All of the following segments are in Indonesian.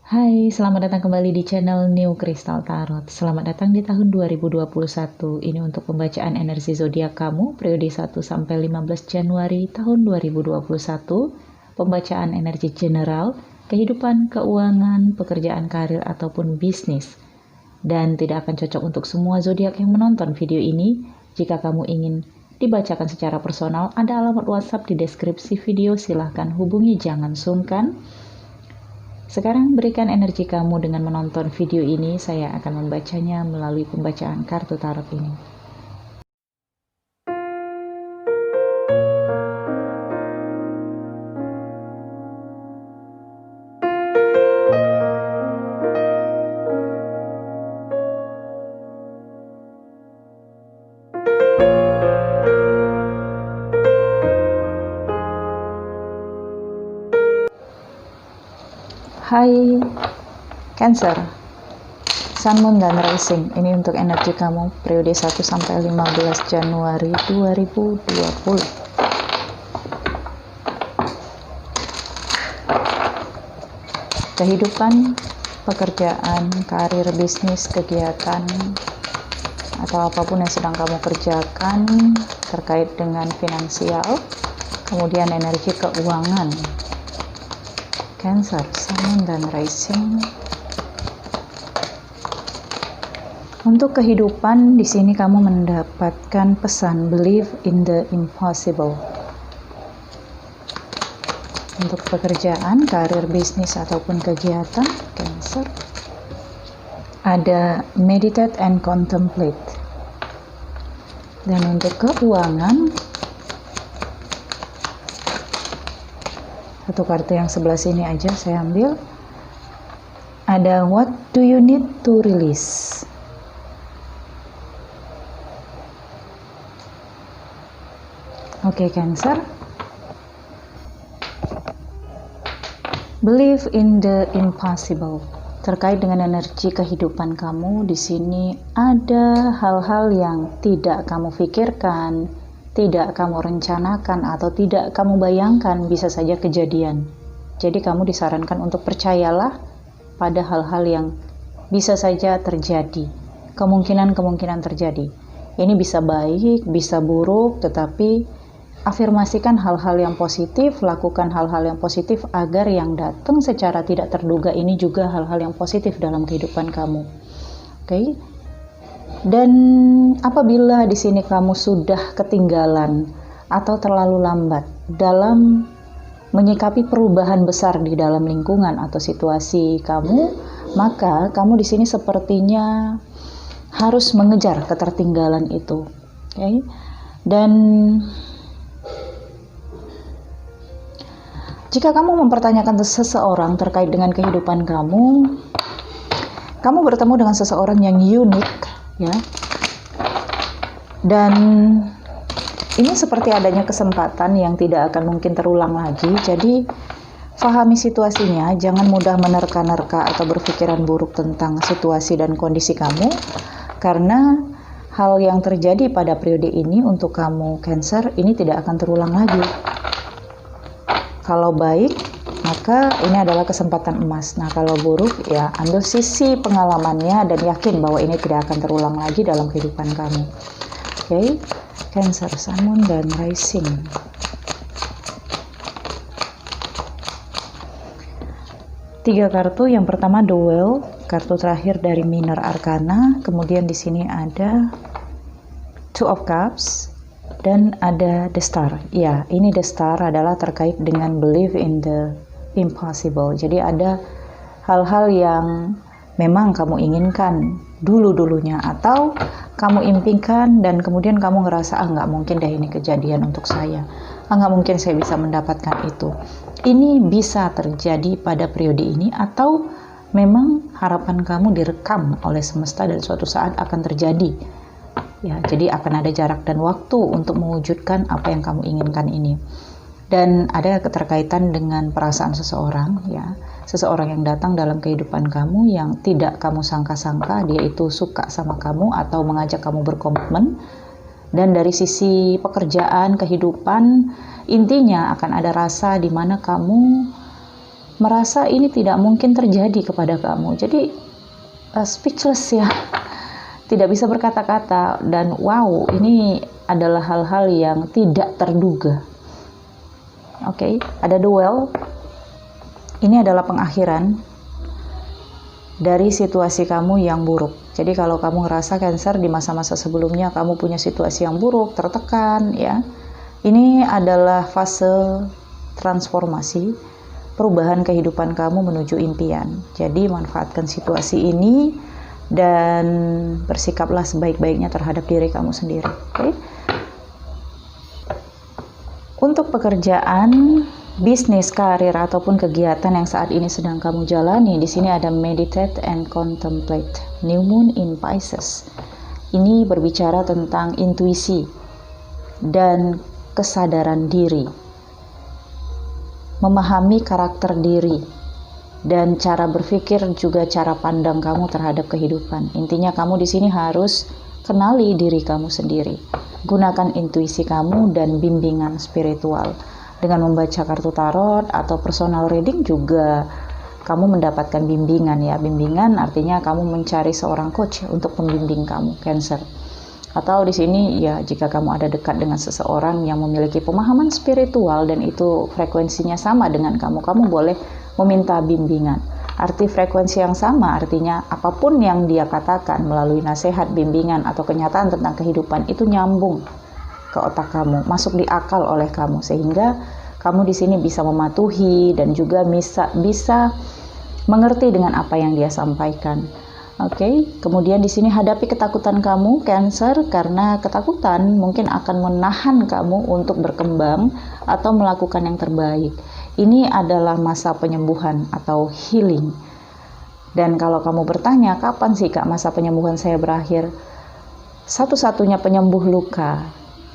Hai, selamat datang kembali di channel New Crystal Tarot. Selamat datang di tahun 2021. Ini untuk pembacaan energi zodiak kamu periode 1 sampai 15 Januari tahun 2021. Pembacaan energi general, kehidupan, keuangan, pekerjaan, karir ataupun bisnis. Dan tidak akan cocok untuk semua zodiak yang menonton video ini. Jika kamu ingin dibacakan secara personal, ada alamat WhatsApp di deskripsi video. Silahkan hubungi, jangan sungkan. Sekarang berikan energi kamu dengan menonton video ini. Saya akan membacanya melalui pembacaan kartu tarot ini. Hai Cancer, Sun, Moon, dan Rising. Ini untuk energi kamu periode 1 sampai 15 Januari 2020. Kehidupan, pekerjaan, karir, bisnis, kegiatan, atau apapun yang sedang kamu kerjakan terkait dengan finansial. Kemudian energi keuangan, Cancer, Sun, dan Rising. Untuk kehidupan, di sini kamu mendapatkan pesan believe in the impossible. Untuk pekerjaan, karir, bisnis ataupun kegiatan, Cancer, ada meditate and contemplate. Dan untuk keuangan, satu kartu yang sebelah sini aja saya ambil. Ada what do you need to release. Oke, Cancer. Believe in the impossible. Terkait dengan energi kehidupan kamu, di sini ada hal-hal yang tidak kamu pikirkan, tidak kamu rencanakan, atau tidak kamu bayangkan bisa saja kejadian. Jadi kamu disarankan untuk percayalah pada hal-hal yang bisa saja terjadi. Kemungkinan-kemungkinan terjadi. Ini bisa baik, bisa buruk, tetapi afirmasikan hal-hal yang positif, lakukan hal-hal yang positif agar yang datang secara tidak terduga ini juga hal-hal yang positif dalam kehidupan kamu. Oke? Dan apabila di sini kamu sudah ketinggalan atau terlalu lambat dalam menyikapi perubahan besar di dalam lingkungan atau situasi kamu, maka kamu di sini sepertinya harus mengejar ketertinggalan itu. Oke? Dan jika kamu mempertanyakan seseorang terkait dengan kehidupan kamu bertemu dengan seseorang yang unik, ya. Dan ini seperti adanya kesempatan yang tidak akan mungkin terulang lagi. Jadi pahami situasinya, jangan mudah menerka-nerka atau berpikiran buruk tentang situasi dan kondisi kamu, karena hal yang terjadi pada periode ini untuk kamu Cancer ini tidak akan terulang lagi. Kalau baik, maka ini adalah kesempatan emas. Nah, kalau buruk, ya ambil sisi pengalamannya dan yakin bahwa ini tidak akan terulang lagi dalam kehidupan kamu. Oke, Cancer, Sun, Moon, dan Rising. Tiga kartu. Yang pertama The Well, kartu terakhir dari Minor Arcana. Kemudian di sini ada Two of Cups. Dan ada The Star. Ya, ini The Star adalah terkait dengan believe in the impossible. Jadi ada hal-hal yang memang kamu inginkan dulu-dulunya atau kamu impikan dan kemudian kamu ngerasa nggak mungkin deh ini kejadian untuk saya. Nggak mungkin saya bisa mendapatkan itu. Ini bisa terjadi pada periode ini atau memang harapan kamu direkam oleh semesta dan suatu saat akan terjadi. Ya, jadi akan ada jarak dan waktu untuk mewujudkan apa yang kamu inginkan ini. Dan ada keterkaitan dengan perasaan seseorang, ya. Seseorang yang datang dalam kehidupan kamu yang tidak kamu sangka-sangka dia itu suka sama kamu atau mengajak kamu berkomitmen. Dan dari sisi pekerjaan, kehidupan, intinya akan ada rasa di mana kamu merasa ini tidak mungkin terjadi kepada kamu. Jadi speechless ya, tidak bisa berkata-kata, dan wow, ini adalah hal-hal yang tidak terduga. Oke, ada duel. Ini adalah pengakhiran dari situasi kamu yang buruk. Jadi kalau kamu ngerasa Cancer di masa-masa sebelumnya kamu punya situasi yang buruk, tertekan ya, ini adalah fase transformasi, perubahan kehidupan kamu menuju impian. Jadi manfaatkan situasi ini dan bersikaplah sebaik-baiknya terhadap diri kamu sendiri. Oke? Untuk pekerjaan, bisnis, karir, ataupun kegiatan yang saat ini sedang kamu jalani, di sini ada meditate and contemplate. New Moon in Pisces. Ini berbicara tentang intuisi dan kesadaran diri, memahami karakter diri, dan cara berpikir juga cara pandang kamu terhadap kehidupan. Intinya kamu di sini harus kenali diri kamu sendiri. Gunakan intuisi kamu dan bimbingan spiritual. Dengan membaca kartu tarot atau personal reading juga kamu mendapatkan bimbingan ya. Bimbingan artinya kamu mencari seorang coach untuk membimbing kamu, Cancer. Atau di sini ya, jika kamu ada dekat dengan seseorang yang memiliki pemahaman spiritual dan itu frekuensinya sama dengan kamu, kamu boleh meminta bimbingan. Arti frekuensi yang sama artinya apapun yang dia katakan melalui nasihat, bimbingan, atau kenyataan tentang kehidupan itu nyambung ke otak kamu, masuk di akal oleh kamu, sehingga kamu di sini bisa mematuhi dan juga bisa mengerti dengan apa yang dia sampaikan. Oke, kemudian di sini hadapi ketakutan kamu, Cancer, karena ketakutan mungkin akan menahan kamu untuk berkembang atau melakukan yang terbaik. Ini adalah masa penyembuhan atau healing. Dan kalau kamu bertanya, kapan sih Kak masa penyembuhan saya berakhir? Satu-satunya penyembuh luka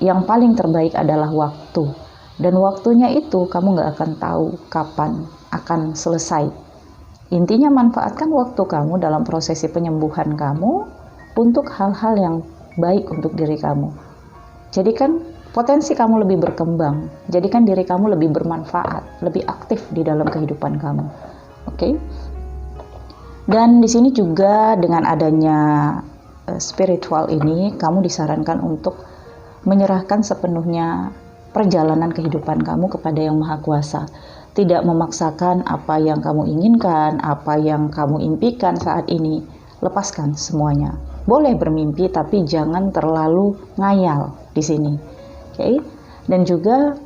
yang paling terbaik adalah waktu. Dan waktunya itu kamu gak akan tahu kapan akan selesai. Intinya manfaatkan waktu kamu dalam prosesi penyembuhan kamu untuk hal-hal yang baik untuk diri kamu. Jadikan potensi kamu lebih berkembang, jadikan diri kamu lebih bermanfaat, lebih aktif di dalam kehidupan kamu. Oke? Dan di sini juga dengan adanya spiritual ini, kamu disarankan untuk menyerahkan sepenuhnya perjalanan kehidupan kamu kepada Yang Maha Kuasa. Tidak memaksakan apa yang kamu inginkan, apa yang kamu impikan saat ini. Lepaskan semuanya. Boleh bermimpi, tapi jangan terlalu ngayal di sini. Oke? Dan juga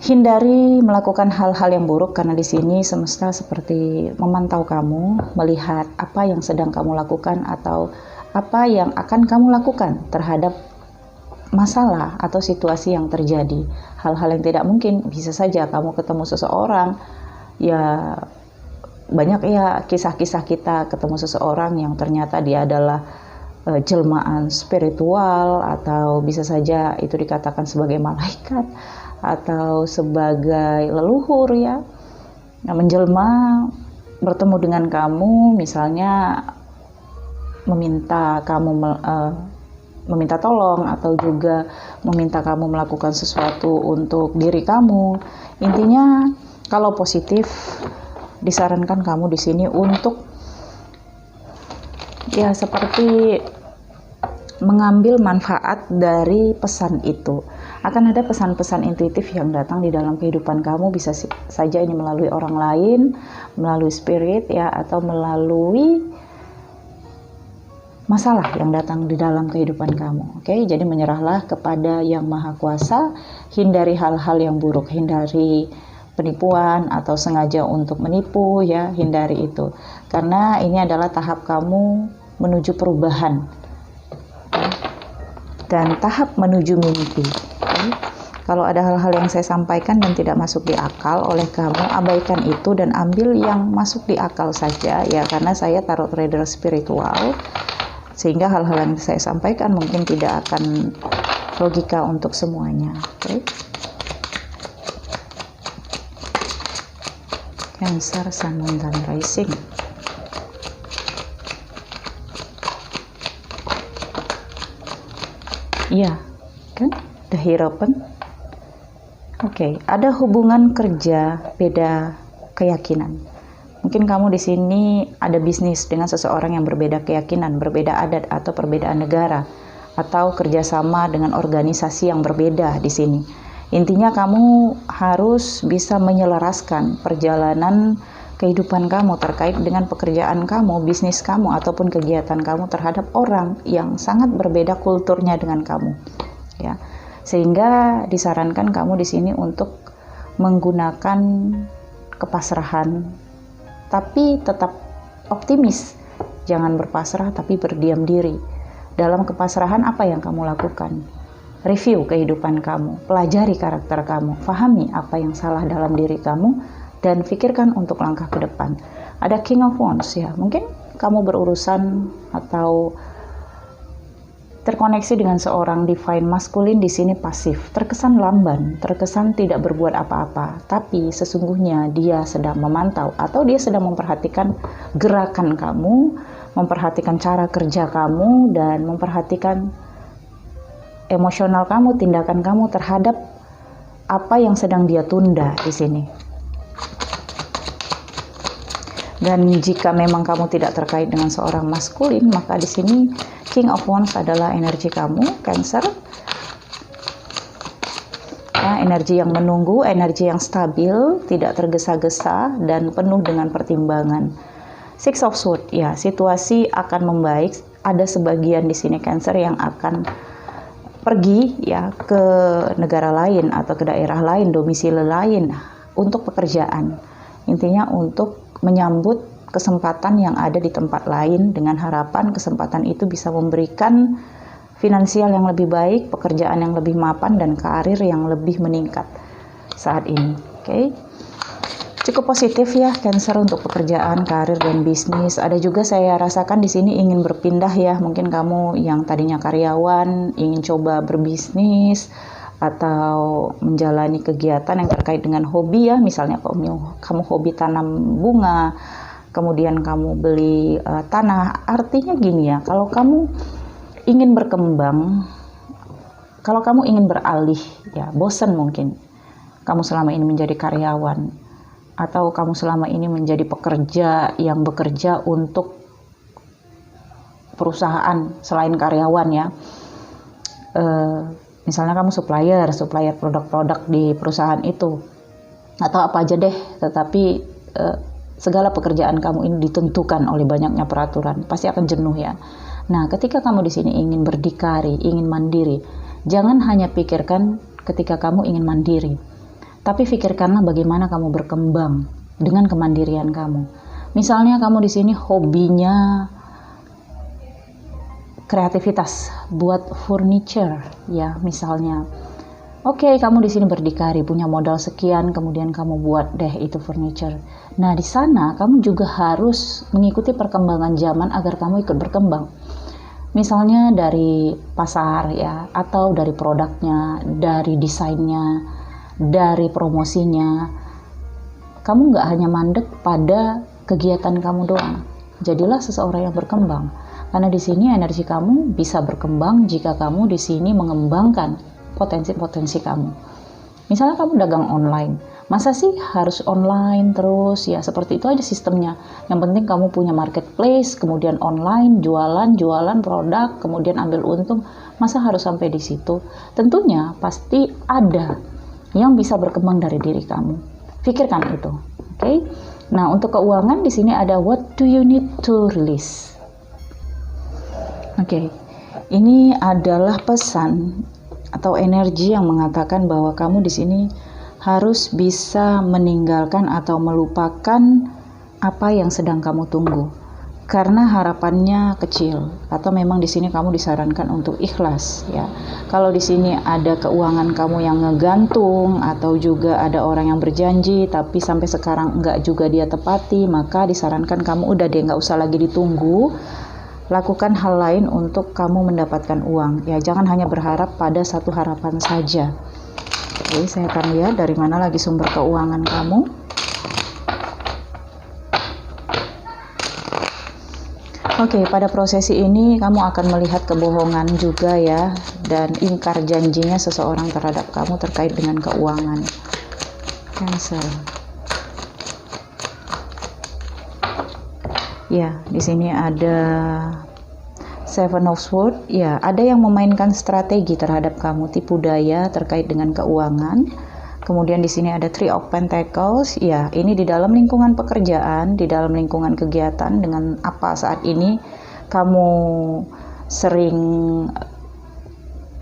hindari melakukan hal-hal yang buruk, karena di sini semesta seperti memantau kamu, melihat apa yang sedang kamu lakukan atau apa yang akan kamu lakukan terhadap masalah atau situasi yang terjadi. Hal-hal yang tidak mungkin, bisa saja kamu ketemu seseorang, ya banyak ya kisah-kisah kita ketemu seseorang yang ternyata dia adalah jelmaan spiritual, atau bisa saja itu dikatakan sebagai malaikat atau sebagai leluhur ya, menjelma bertemu dengan kamu, misalnya meminta kamu meminta tolong, atau juga meminta kamu melakukan sesuatu untuk diri kamu. Intinya kalau positif, disarankan kamu di sini untuk ya seperti mengambil manfaat dari pesan itu. Akan ada pesan-pesan intuitif yang datang di dalam kehidupan kamu, bisa saja ini melalui orang lain, melalui spirit ya, atau melalui masalah yang datang di dalam kehidupan kamu. Oke, jadi menyerahlah kepada Yang Maha Kuasa, hindari hal-hal yang buruk, hindari penipuan atau sengaja untuk menipu ya, hindari itu. Karena ini adalah tahap kamu menuju perubahan dan tahap menuju mimpi. Oke? Kalau ada hal-hal yang saya sampaikan dan tidak masuk di akal oleh kamu, abaikan itu dan ambil yang masuk di akal saja ya, karena saya tarot reader spiritual, sehingga hal-hal yang saya sampaikan mungkin tidak akan logika untuk semuanya. Oke? Cancer, Sun, Moon, dan Rising. Iya, kan? The Hierophant. Oke, ada hubungan kerja beda keyakinan. Mungkin kamu di sini ada bisnis dengan seseorang yang berbeda keyakinan, berbeda adat atau perbedaan negara, atau kerjasama dengan organisasi yang berbeda di sini. Intinya kamu harus bisa menyelaraskan perjalanan kehidupan kamu terkait dengan pekerjaan kamu, bisnis kamu, ataupun kegiatan kamu terhadap orang yang sangat berbeda kulturnya dengan kamu. Ya, sehingga disarankan kamu di sini untuk menggunakan kepasrahan, tapi tetap optimis. Jangan berpasrah tapi berdiam diri. Dalam kepasrahan apa yang kamu lakukan? Review kehidupan kamu, pelajari karakter kamu, pahami apa yang salah dalam diri kamu, dan pikirkan untuk langkah ke depan. Ada King of Wands ya, mungkin kamu berurusan atau terkoneksi dengan seorang divine maskulin di sini pasif, terkesan lamban, terkesan tidak berbuat apa-apa, tapi sesungguhnya dia sedang memantau atau dia sedang memperhatikan gerakan kamu, memperhatikan cara kerja kamu, dan memperhatikan emosional kamu, tindakan kamu terhadap apa yang sedang dia tunda di sini. Dan jika memang kamu tidak terkait dengan seorang maskulin, maka di sini King of Wands adalah energi kamu, Cancer. Ya, energi yang menunggu, energi yang stabil, tidak tergesa-gesa, dan penuh dengan pertimbangan. Six of Swords, ya, situasi akan membaik. Ada sebagian di sini Cancer yang akan pergi ya ke negara lain atau ke daerah lain, domisili lain untuk pekerjaan. Intinya untuk menyambut kesempatan yang ada di tempat lain dengan harapan kesempatan itu bisa memberikan finansial yang lebih baik, pekerjaan yang lebih mapan, dan karir yang lebih meningkat saat ini. Oke. Cukup positif ya Cancer untuk pekerjaan, karir, dan bisnis. Ada juga saya rasakan di sini ingin berpindah ya. Mungkin kamu yang tadinya karyawan ingin coba berbisnis atau menjalani kegiatan yang terkait dengan hobi ya, misalnya kamu hobi tanam bunga, kemudian kamu beli tanah. Artinya gini ya, kalau kamu ingin berkembang, kalau kamu ingin beralih ya, bosan mungkin kamu selama ini menjadi karyawan, atau kamu selama ini menjadi pekerja yang bekerja untuk perusahaan selain karyawan ya. Misalnya kamu supplier produk-produk di perusahaan itu, atau apa aja deh, tetapi segala pekerjaan kamu ini ditentukan oleh banyaknya peraturan, pasti akan jenuh ya. Nah, ketika kamu di sini ingin berdikari, ingin mandiri, jangan hanya pikirkan ketika kamu ingin mandiri, tapi pikirkanlah bagaimana kamu berkembang dengan kemandirian kamu. Misalnya kamu di sini hobinya kreativitas, buat furniture ya misalnya. Oke, kamu di sini berdikari, punya modal sekian, kemudian kamu buat deh itu furniture. Nah, di sana kamu juga harus mengikuti perkembangan zaman agar kamu ikut berkembang. Misalnya dari pasar ya, atau dari produknya, dari desainnya, dari promosinya. Kamu nggak hanya mandek pada kegiatan kamu doang. Jadilah seseorang yang berkembang. Karena di sini energi kamu bisa berkembang jika kamu di sini mengembangkan potensi-potensi kamu. Misalnya kamu dagang online, masa sih harus online terus ya? Seperti itu aja sistemnya. Yang penting kamu punya marketplace, kemudian online, jualan produk, kemudian ambil untung. Masa harus sampai di situ? Tentunya pasti ada yang bisa berkembang dari diri kamu. Pikirkan itu, oke? Nah, untuk keuangan di sini ada what do you need to release? Oke, ini adalah pesan atau energi yang mengatakan bahwa kamu di sini harus bisa meninggalkan atau melupakan apa yang sedang kamu tunggu, karena harapannya kecil, atau memang di sini kamu disarankan untuk ikhlas ya. Kalau di sini ada keuangan kamu yang ngegantung, atau juga ada orang yang berjanji tapi sampai sekarang enggak juga dia tepati, maka disarankan kamu udah deh, nggak usah lagi ditunggu. Lakukan hal lain untuk kamu mendapatkan uang ya, jangan hanya berharap pada satu harapan saja. Oke, saya akan lihat dari mana lagi sumber keuangan kamu. Oke, pada prosesi ini kamu akan melihat kebohongan juga ya, dan ingkar janjinya seseorang terhadap kamu terkait dengan keuangan. Cancer. Ya, di sini ada Seven of Swords. Ya, ada yang memainkan strategi terhadap kamu, tipu daya terkait dengan keuangan. Kemudian di sini ada Three of Pentacles. Ya, ini di dalam lingkungan pekerjaan, di dalam lingkungan kegiatan, dengan apa saat ini kamu sering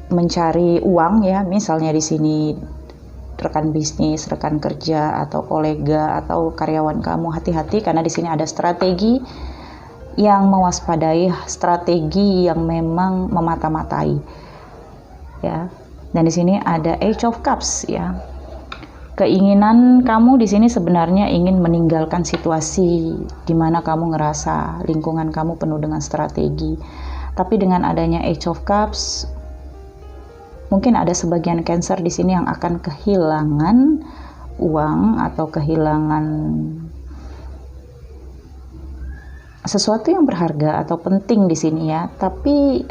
mencari uang ya, misalnya di sini rekan bisnis, rekan kerja, atau kolega, atau karyawan kamu, hati-hati karena di sini ada strategi yang mewaspadai, strategi yang memang memata-matai ya. Dan di sini ada Age of Cups ya. Keinginan kamu di sini sebenarnya ingin meninggalkan situasi di mana kamu ngerasa lingkungan kamu penuh dengan strategi. Tapi dengan adanya Age of Cups, mungkin ada sebagian Cancer di sini yang akan kehilangan uang atau kehilangan sesuatu yang berharga atau penting di sini ya. Tapi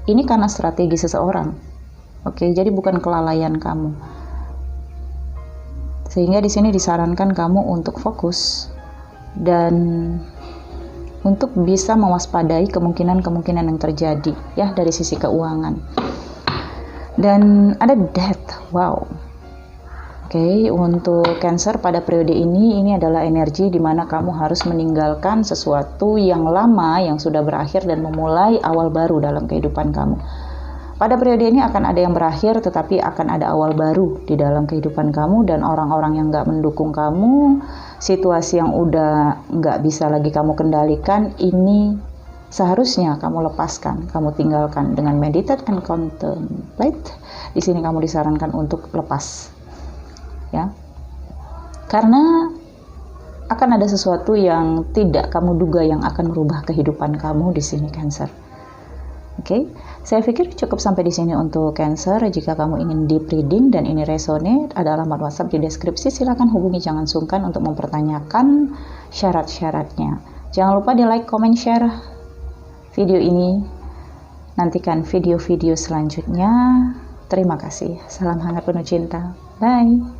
ini karena strategi seseorang. Oke, jadi bukan kelalaian kamu. Sehingga di sini disarankan kamu untuk fokus dan untuk bisa mewaspadai kemungkinan-kemungkinan yang terjadi ya dari sisi keuangan. Dan ada Death. Wow. Oke, untuk Cancer pada periode ini adalah energi di mana kamu harus meninggalkan sesuatu yang lama yang sudah berakhir dan memulai awal baru dalam kehidupan kamu. Pada periode ini akan ada yang berakhir, tetapi akan ada awal baru di dalam kehidupan kamu, dan orang-orang yang nggak mendukung kamu, situasi yang udah nggak bisa lagi kamu kendalikan, ini seharusnya kamu lepaskan, kamu tinggalkan dengan meditate and contemplate. Di sini kamu disarankan untuk lepas, ya, karena akan ada sesuatu yang tidak kamu duga yang akan merubah kehidupan kamu di sini, Cancer. Oke, saya pikir cukup sampai di sini untuk Cancer. Jika kamu ingin deep reading dan ini resonate, ada alamat WhatsApp di deskripsi. Silakan hubungi, jangan sungkan untuk mempertanyakan syarat-syaratnya. Jangan lupa di like, comment, share video ini. Nantikan video-video selanjutnya. Terima kasih. Salam hangat penuh cinta. Bye.